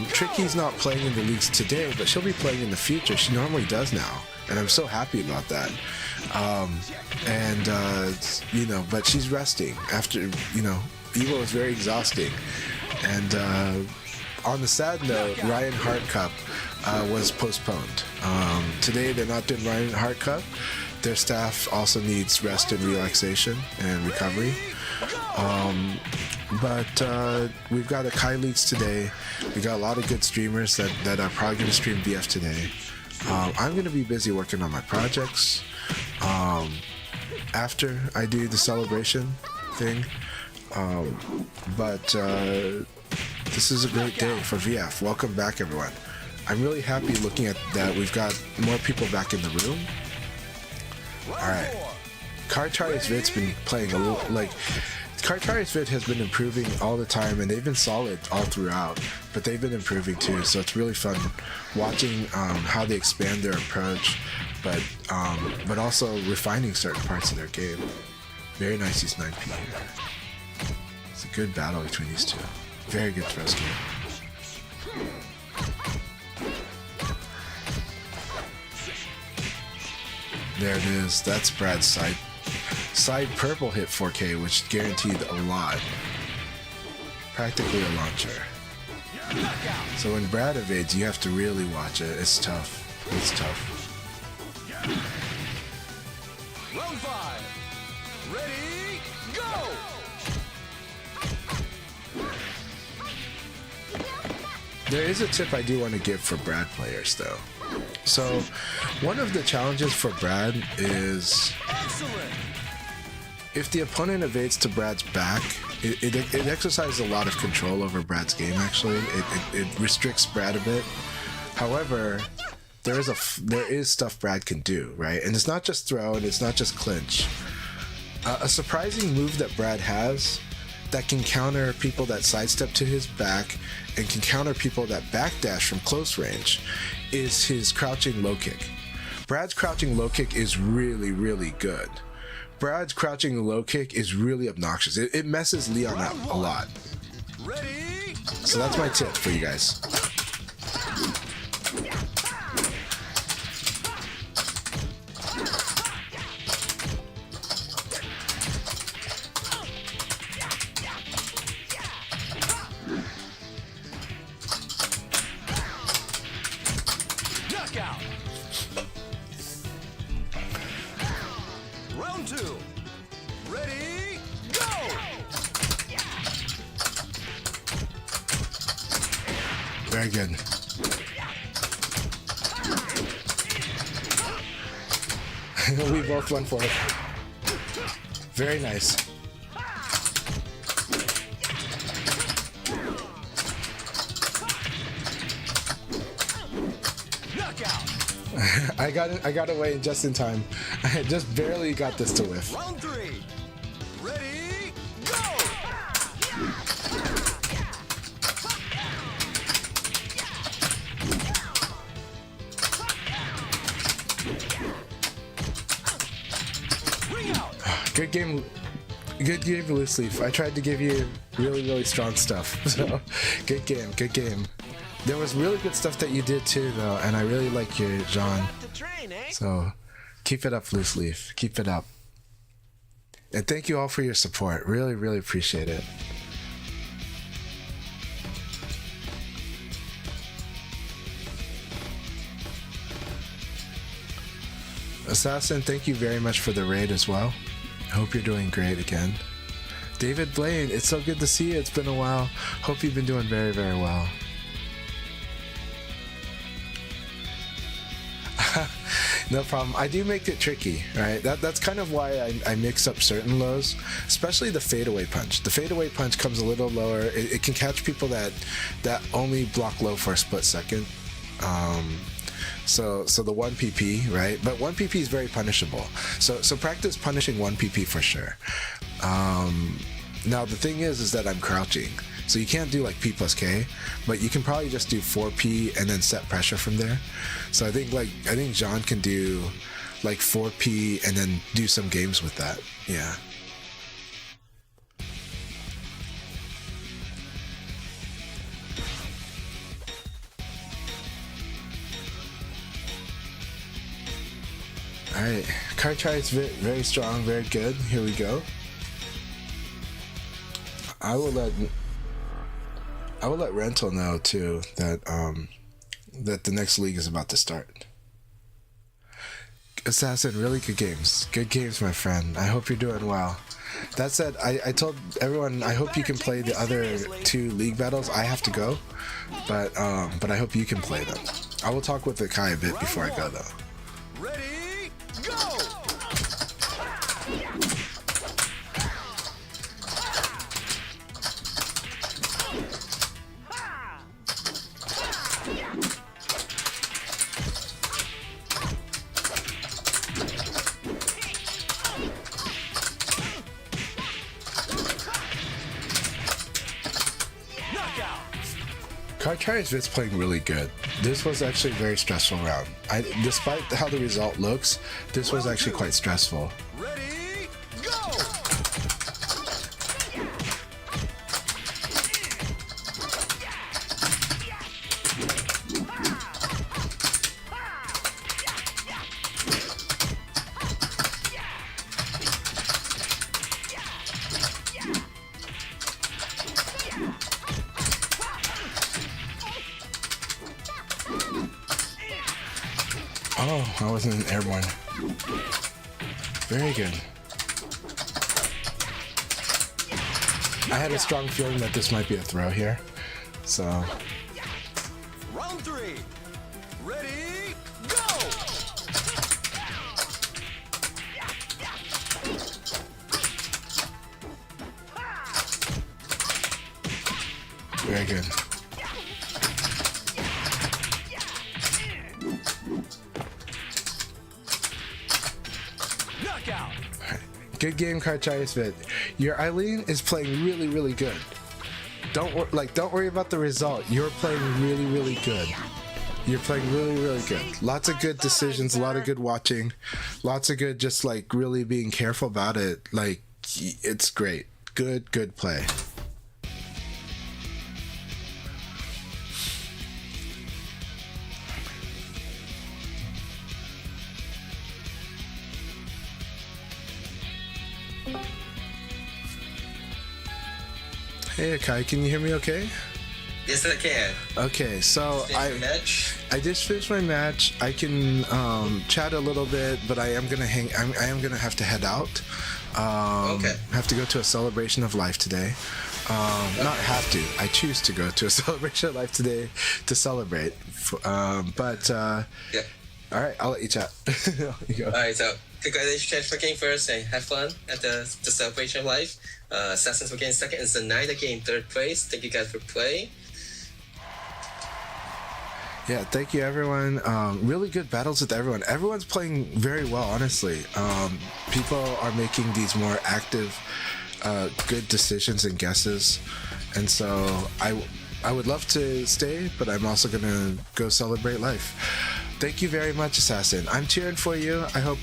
Tricky's not playing in the leagues today, but she'll be playing in the future. She normally does now, and I'm so happy about that. And but she's resting after Evo is very exhausting. And on the sad note, Ryan Hart Cup was postponed. Today they're not doing Ryan Hart Cup. Their staff also needs rest and relaxation and recovery. But we've got Akai leagues today. We got a lot of good streamers that are probably going to stream VF today. I'm going to be busy working on my projects after I do the celebration thing. But this is a great day for VF. Welcome back, everyone. I'm really happy looking at that. We've got more people back in the room. All right. Kartari's Vid's been playing a little, Kartari's Vid has been improving all the time, and they've been solid all throughout, but they've been improving too, so it's really fun watching how they expand their approach, but also refining certain parts of their game. Very nice use 9P here. It's a good battle between these two. Very good thrust game. There it is. That's Brad's side purple hit 4K, which guaranteed a lot. Practically a launcher. So when Brad evades, you have to really watch it. It's tough. It's tough. Round 5. Ready, go! There is a tip I do want to give for Brad players, though. So, one of the challenges for Brad is Excellent! if the opponent evades to Brad's back, it exercises a lot of control over Brad's game, actually. It restricts Brad a bit. However, there is stuff Brad can do, right? And it's not just throw, and it's not just clinch. A surprising move that Brad has that can counter people that sidestep to his back and can counter people that backdash from close range is his crouching low kick. Brad's crouching low kick is really, really good. Brad's crouching low kick is really obnoxious. It messes Leon up a lot. Ready, So that's my tip for you guys. knockout! Round 2. Ready, go! Very good. We both went for it. Very nice. Knockout! I got away just in time. I just barely got this to whiff. Round 3. Ready, go! Ring out! Good game, loose leaf. I tried to give you really, really strong stuff. So, good game, good game. There was really good stuff that you did too, though, and I really like your John. So, keep it up, loose leaf. Keep it up. And thank you all for your support. Really, really appreciate it. Assassin, thank you very much for the raid as well. I hope you're doing great again. David Blaine, it's so good to see you. It's been a while. Hope you've been doing very, very well. No problem. I do make it tricky, right? That's kind of why I mix up certain lows, especially the fadeaway punch. The fadeaway punch comes a little lower. It can catch people that only block low for a split second. So the 1 PP, right? But 1 PP is very punishable. So practice punishing 1 PP for sure. Now the thing is that I'm crouching. So you can't do like P plus K, but you can probably just do 4P and then set pressure from there. So I think John can do like 4P and then do some games with that. Yeah. All right, card try is very strong, very good. Here we go. I will let Rental know too that that the next league is about to start. Assassin, really good games. Good games, my friend. I hope you're doing well. That said, I told everyone I hope you can play the other 2 league battles. I have to go, but I hope you can play them. I will talk with Akai a bit before I go though. Ready, go! Cartridge is playing really good. This was actually a very stressful round. Despite how the result looks, this was actually quite stressful. Ready, go! Oh, I wasn't airborne. Very good. I had a strong feeling that this might be a throw here, so. Round 3. Ready, go! Very good. Knockout! Good game, Cartridge Fit. Your Eileen is playing really good. Don't worry about the result. You're playing really good. You're playing really good. Lots of good decisions, a lot of good watching, lots of good just like really being careful about it. Like it's great. Good play. Hey Akai, can you hear me okay? Yes, I can. Okay, so Finish your match. I just finished my match. I can chat a little bit, but I am gonna have to head out. Okay. Have to go to a celebration of life today. Not have to. I choose to go to a celebration of life today to celebrate. Yeah. All right, I'll let you chat. You go. All right, so congratulations for getting first and have fun at the celebration of life. Assassins for getting second and Zenaida getting third place. Thank you guys for playing. Yeah, thank you everyone. Really good battles with everyone. Everyone's playing very well, honestly. People are making these more active, good decisions and guesses, and so I would love to stay, but I'm also gonna go celebrate life. Thank you very much, Assassin. I'm cheering for you. I hope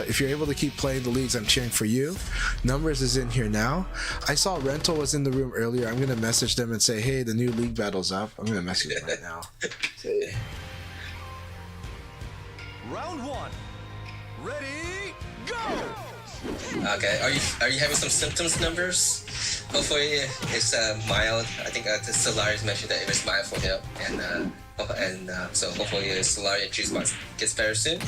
if you're able to keep playing the leagues, I'm cheering for you. Numbers is in here now. I saw Rental was in the room earlier. I'm going to message them and say, hey, the new league battle's up. I'm going to message them right now. Round 1. Ready, go! Okay, are you having some symptoms numbers? Hopefully it's mild. I think Solarius mentioned that it was mild for him, and so hopefully Solarius juice box gets better soon.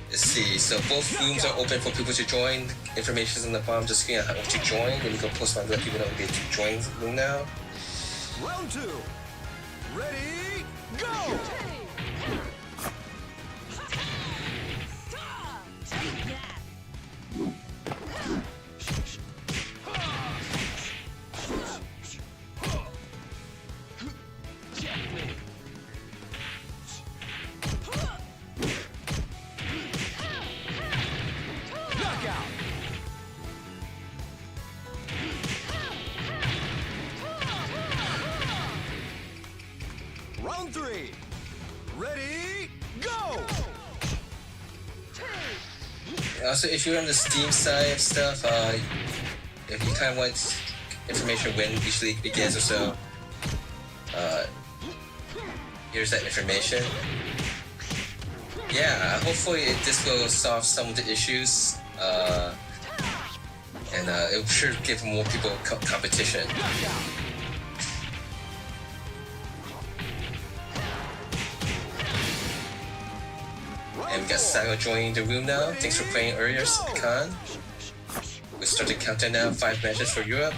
Let's see. So both rooms are open for people to join. Information is on the bottom. Just screen on how to join. When you go post one, let people know to join the room now. Round 2. Ready, go! Knockout! Round 3. Ready, go! Also, if you're on the Steam side of stuff, if you kind of want information when each league begins or so, here's that information. yeah, hopefully this will solve some of the issues, and it will sure give more people competition. And we got Sago joining the room now. Thanks for playing earlier, Khan. We start the countdown now. 5 matches for Europe.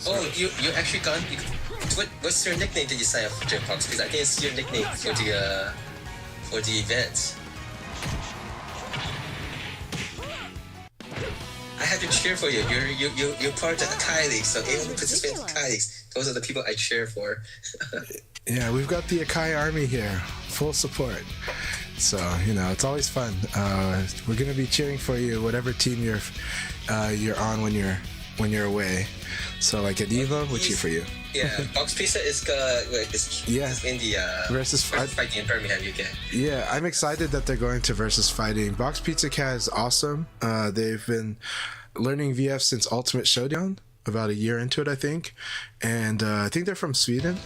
Oh, you actually gone? What's your nickname that you sign up for Jetbox? Because I think it's your nickname for the event. I had to cheer for you. You're part of the Akai League, so anyone who participates in Akai Leagues, those are the people I cheer for. Yeah, we've got the Akai army here, full support. So it's always fun. We're gonna be cheering for you, whatever team you're on when you're away. So like at Evo, we cheer for you. Yeah, Box Pizza is in the versus fighting in Birmingham, UK. Yeah, I'm excited that they're going to versus fighting. Box Pizza Cat is awesome. They've been learning VF since Ultimate Showdown, about a year into it, I think, and I think they're from Sweden.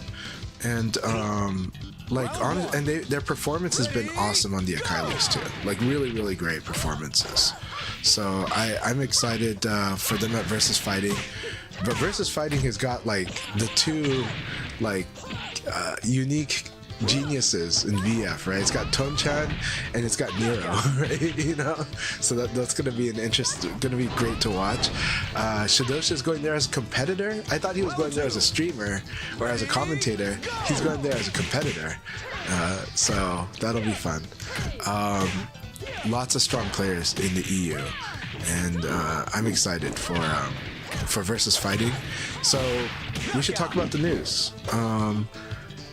And their performance has been awesome on the Akai Leagues too. Like really, really great performances. So I'm excited for them at versus fighting. But versus fighting has got like the two unique geniuses in VF, right? It's got Ton-chan and it's got Nero, right? So that's gonna be gonna be great to watch. Shadosha's going there as a competitor. I thought he was going there as a streamer or as a commentator. He's going there as a competitor. So that'll be fun. Lots of strong players in the EU, and I'm excited for versus fighting. So we should talk about the news.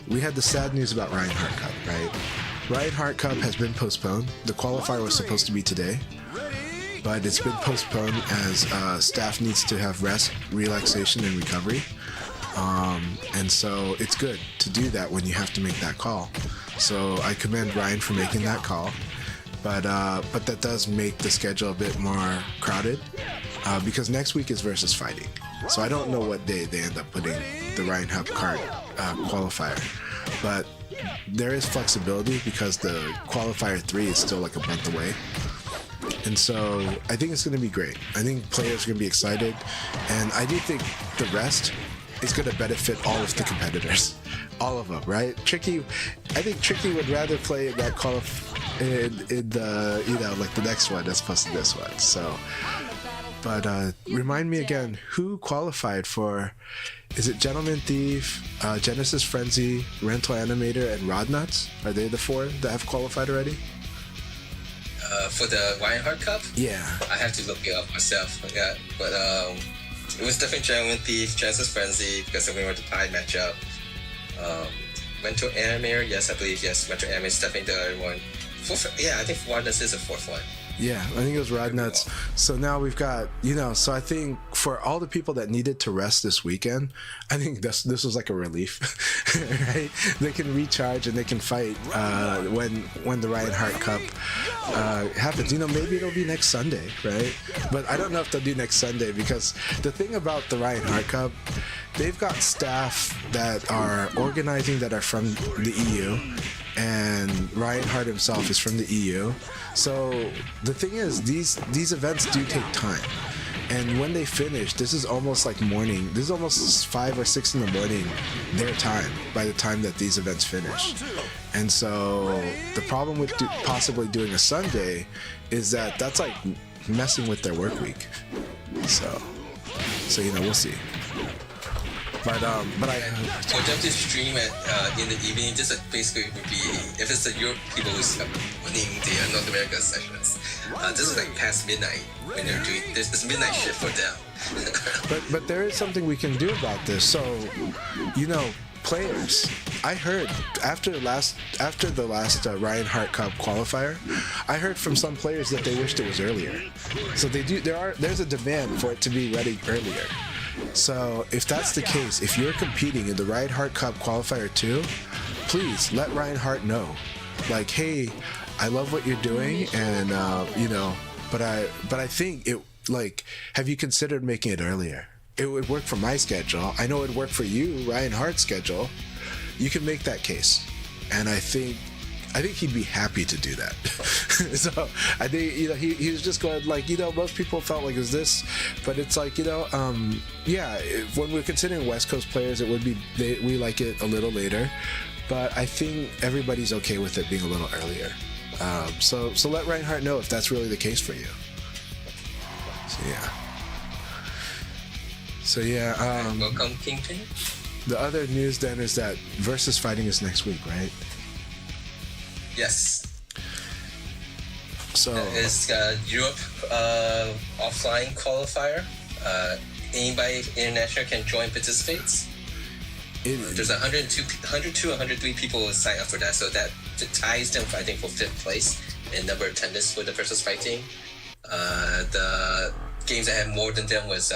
We had the sad news about Reinhardt Cup, right? Reinhardt Cup has been postponed. The qualifier was supposed to be today, but it's been postponed as staff needs to have rest, relaxation, and recovery. And so it's good to do that when you have to make that call. So I commend Ryan for making that call. But that does make the schedule a bit more crowded because next week is versus fighting. So I don't know what day they end up putting the Reinhardt card qualifier. But there is flexibility because the qualifier 3 is still like a month away. And so I think it's going to be great. I think players are going to be excited. And I do think the rest is going to benefit all of the competitors. All of them, right? I think Tricky would rather play that in the like the next one as opposed to this one. So, but remind me again, who qualified for? Is it Gentleman Thief, Genesis Frenzy, Rental Animator, and Rodnuts? Are they the 4 that have qualified already? For the Reinhardt Cup? Yeah. I have to look it up myself. Yeah, but it was definitely Gentleman Thief, Genesis Frenzy, because we were the Pi matchup. Rental Animator, yes, I believe, yes. Rental Animator is definitely the other one. I think Rodnuts is the 4th one. Yeah, I think it was Rodnuts. So now we've got, so I think for all the people that needed to rest this weekend, I think this was like a relief, right? They can recharge and they can fight when the Reinhardt Cup happens. Maybe it'll be next Sunday, right? But I don't know if they'll do next Sunday because the thing about the Reinhardt Cup, they've got staff that are organizing that are from the EU, and Reinhardt himself is from the EU. So the thing is, these events do take time, and when they finish, this is almost like morning. This is almost 5 or 6 in the morning their time by the time that these events finish. And so the problem with possibly doing a Sunday is that that's like messing with their work week. So we'll see. But I for them to stream at in the evening, this basically would be if it's the Europe people who's running the North America sessions. This is like past midnight when they're doing this. It's midnight shift for them. but there is something we can do about this. So, players. I heard after the last Reinhardt Cup qualifier, I heard from some players that they wished it was earlier. So there's a demand for it to be ready earlier. So if that's the case, if you're competing in the Reinhardt Cup qualifier 2, please let Reinhardt know. Like, hey, I love what you're doing, and but I think it, like, have you considered making it earlier? it would work for my schedule. I know it would work for you, Ryan Hart's schedule. You can make that case, and I think he'd be happy to do that. So I think he was just going like most people felt like is this, but it's like when we're considering West Coast players, it would be we like it a little later, but I think everybody's okay with it being a little earlier. So let Ryan Hart know if that's really the case for you. So yeah. Welcome, Kingpin. The other news then is that Versus Fighting is next week, right? Yes. So it's Europe offline qualifier. Anybody international can join, participates. There's 102, 103 people who sign up for that, so that ties them, I think, for 5th place in number of attendance for the Versus Fighting. The games that had more than them was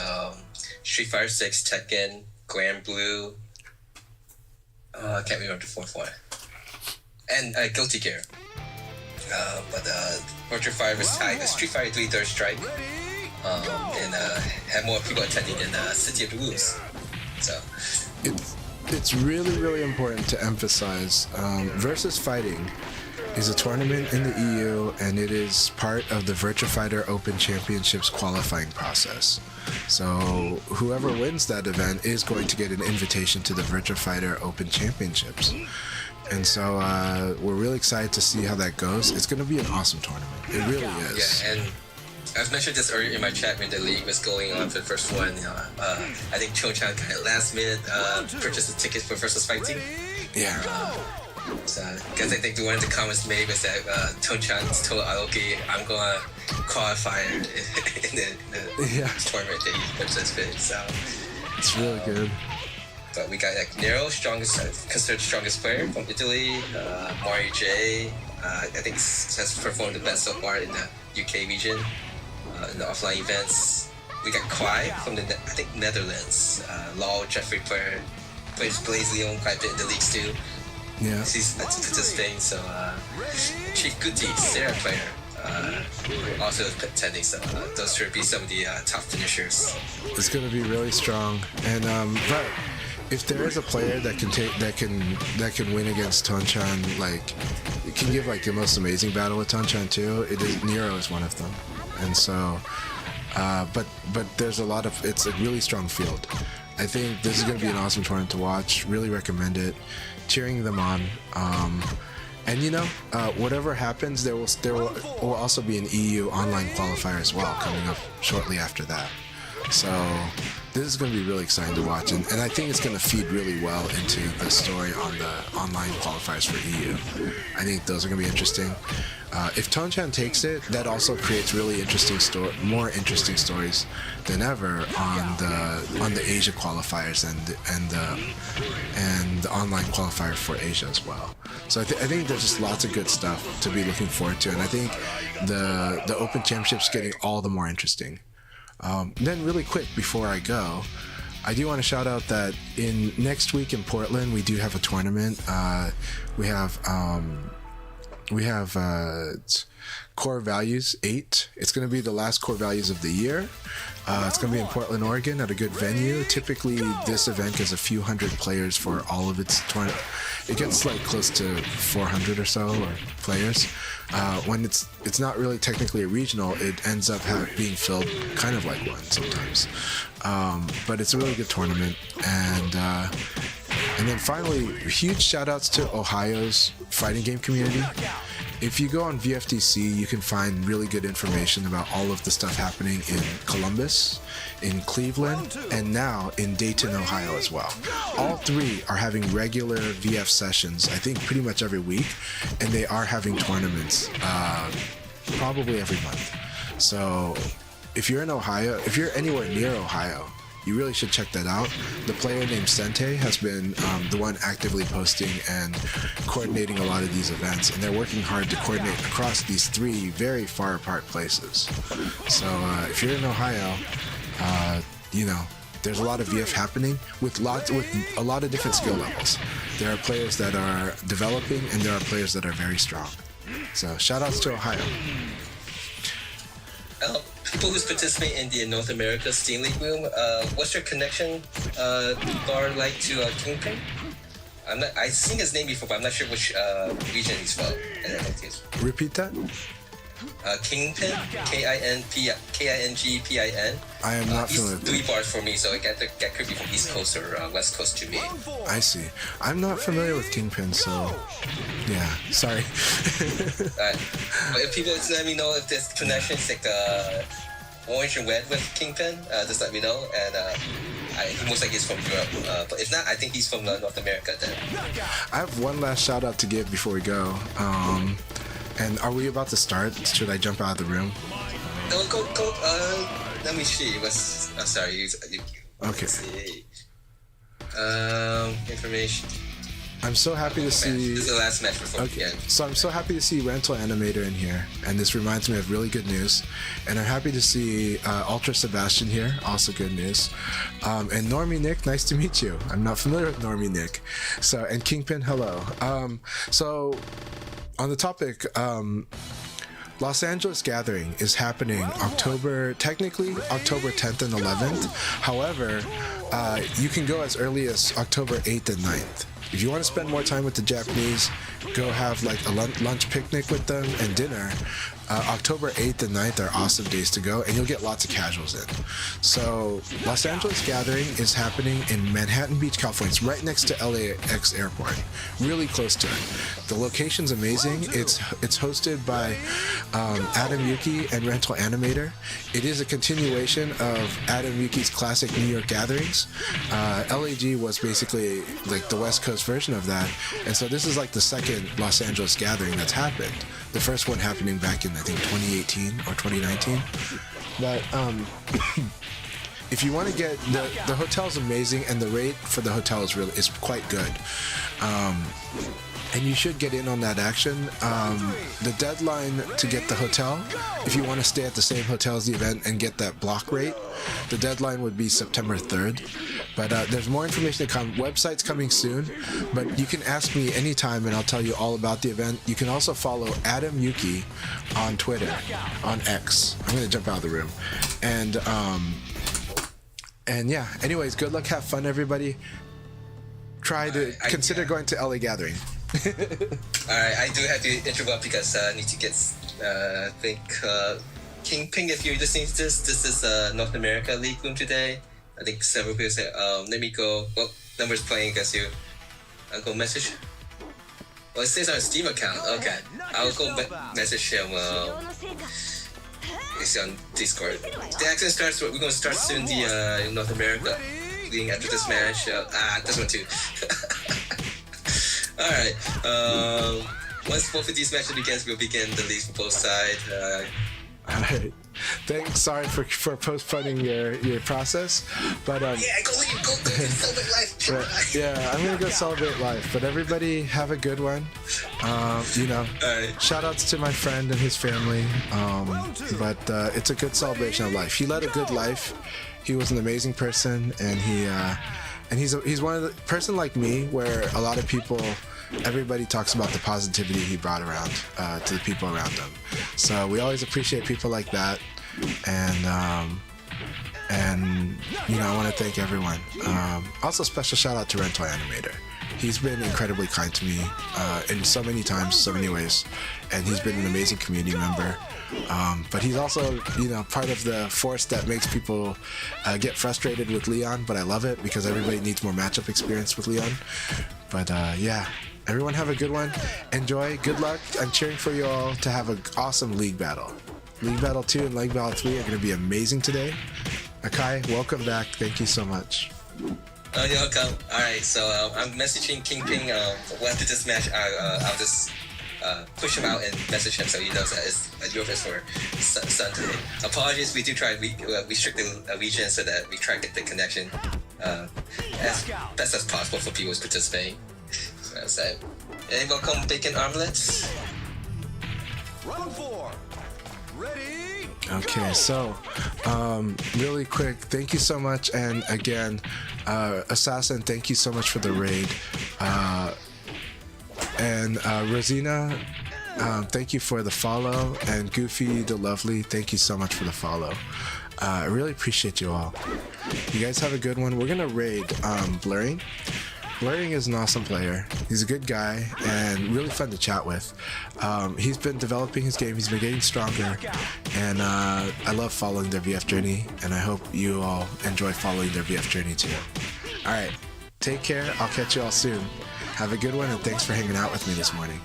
Street Fighter 6, Tekken, Grand Blue. I can't remember the 4th one. And Guilty Gear. But Virtua Fighter was tied with Street Fighter 3 Third Strike. And had more people attending than City of the Wolves. So it's really, really important to emphasize Versus Fighting is a tournament in the EU, and it is part of the Virtua Fighter Open Championships qualifying process. So whoever wins that event is going to get an invitation to the Virtua Fighter Open Championships. And so we're really excited to see how that goes. It's going to be an awesome tournament. It really is. Yeah, and I've mentioned this earlier in my chat when the league was going on for the first one. I think Cho-chan kind of last minute purchased the tickets for Versus Fighting. Yeah. Because I think one of the comments made was that Cho-chan told Aoki, I'm going to qualify in the tournament that he participated. So it's really good. But we got Nero, considered strongest player from Italy. Mario J, I think has performed the best so far in the UK region in the offline events. We got Kwai from the Netherlands. Law Jeffrey player, plays Blaze Leon quite a bit in the leagues too. Yeah. He's participating. So Chief Guti, Sarah player, also attending. So those should be some of the top finishers. It's going to be really strong, and but if there is a player that can win against Tonchan, like it can give like the most amazing battle with Tonchan too. Nero is one of them, and so but there's it's a really strong field. I think this is going to be an awesome tournament to watch. Really recommend it. Cheering them on. And whatever happens, there will also be an EU online qualifier as well coming up shortly after that. So this is going to be really exciting to watch, and I think it's going to feed really well into the story on the online qualifiers for EU. I think those are going to be interesting. If Tonchan takes it, that also creates really more interesting stories than ever on the Asia qualifiers and the online qualifier for Asia as well. So I think there's just lots of good stuff to be looking forward to, and I think the Open Championship's getting all the more interesting. Then really quick before I go, I do want to shout out that next week in Portland we do have a tournament. We have Core Values 8. It's going to be the last Core Values of the year. It's going to be in Portland, Oregon at a good venue. Typically this event gets a few hundred players for all of its tournament. It gets like close to 400 or so players. When it's not really technically a regional, it ends up being filled kind of like one sometimes. But it's a really good tournament. And then finally, huge shout outs to Ohio's fighting game community. If you go on VFDC, you can find really good information about all of the stuff happening in Columbus, in Cleveland, and now in Dayton, Ohio as well. All three are having regular VF sessions, I think pretty much every week, and they are having tournaments probably every month. So if you're in Ohio, if you're anywhere near Ohio, you really should check that out. The player named Sente has been the one actively posting and coordinating a lot of these events, and they're working hard to coordinate across these three very far apart places. So if you're in Ohio, there's a lot of VF happening with a lot of different skill levels. There are players that are developing, and there are players that are very strong. So shout outs to Ohio. people who's participating in the North America Steam League room, what's your connection bar like to Kingpin? I've seen his name before, but I'm not sure which region he's from. Repeat that. Kingpin, Kingpin. I am not familiar. He's 3 bars for me, so it get could be from East Coast or West Coast to me. I see. I'm not familiar with Kingpin, so yeah, sorry. But if people just let me know if there's connections like orange and red with Kingpin, just let me know. And he most likely is from Europe. But if not, I think he's from North America then. I have one last shout out to give before we go. And are we about to start? Should I jump out of the room? No, go. Let me see. Sorry. You, okay. Let's see. Information. I'm so happy to see. This is the last match before we begin. So I'm so happy to see Rental Animator in here, and this reminds me of really good news. And I'm happy to see Ultra Sebastian here, also good news. And Normie Nick, nice to meet you. I'm not familiar with Normie Nick. So and Kingpin, hello. So on the topic, Los Angeles Gathering is happening technically October 10th and 11th. However, you can go as early as October 8th and 9th. If you want to spend more time with the Japanese, go have like a lunch picnic with them and dinner. October 8th and 9th are awesome days to go, and you'll get lots of casuals in. So Los Angeles Gathering is happening in Manhattan Beach, California. It's right next to LAX Airport, really close to it. The location's amazing. It's hosted by Adam Yuki and Rental Animator. It is a continuation of Adam Yuki's classic New York gatherings. LAG was basically like the West Coast version of that, and so this is like the second Los Angeles Gathering that's happened. The first one happening back in, I think, 2018 or 2019. But if you want to get the hotel's amazing, and the rate for the hotel is quite good. And you should get in on that action. The deadline to get the hotel, if you want to stay at the same hotel as the event and get that block rate, the deadline would be September 3rd. But there's more information to come. Website's coming soon, but you can ask me anytime and I'll tell you all about the event. You can also follow Adam Yuki on Twitter, on X. I'm going to jump out of the room. And yeah, anyways, good luck, have fun, everybody. Consider going to LA Gathering. Alright, I do have to interrupt because I need to get, Kingpin, if you're listening to this is North America League room today. I think several people say, let me go. Well, number's playing against you. I'll go message. Well, it says on Steam account. Okay. I'll go message him. It's on Discord. The action starts, we're going to start soon the North America leading after this match. This one too. Alright. Once both of these matches begins, we'll begin the leagues for both sides. Alright. Thanks. Sorry for postponing your process, but go celebrate life. Yeah, I'm gonna go celebrate life. But everybody have a good one. Shout outs to my friend and his family. But it's a good celebration of life. He led a good life. He was an amazing person, and he's one of the person like me where a lot of people. Everybody talks about the positivity he brought around to the people around him. So we always appreciate people like that, and I want to thank everyone. Also, special shout out to Rental Animator. He's been incredibly kind to me in so many times, so many ways, and he's been an amazing community member. But he's also, part of the force that makes people get frustrated with Leon. But I love it because everybody needs more matchup experience with Leon. But yeah. Everyone have a good one. Enjoy. Good luck. I'm cheering for you all to have an awesome League Battle. League Battle 2 and League Battle 3 are going to be amazing today. Akai, welcome back. Thank you so much. You're welcome. Alright, so I'm messaging Kingpin. After this match, I'll just push him out and message him so he knows that it's Europe's for Sunday. Apologies, we do try to restrict the region so that we try to get the connection as best as possible for people who's participating. So, and welcome Bacon Omelets. Round 4. Ready? Okay, so really quick, thank you so much, and again, Assassin, thank you so much for the raid, and Rosina, thank you for the follow. And Goofy the Lovely, thank you so much for the follow. I really appreciate you all. You guys have a good one. We're gonna raid Blurring. Blurring is an awesome player. He's a good guy and really fun to chat with. He's been developing his game. He's been getting stronger, and I love following their VF journey. And I hope you all enjoy following their VF journey too. All right, take care. I'll catch you all soon. Have a good one, and thanks for hanging out with me this morning.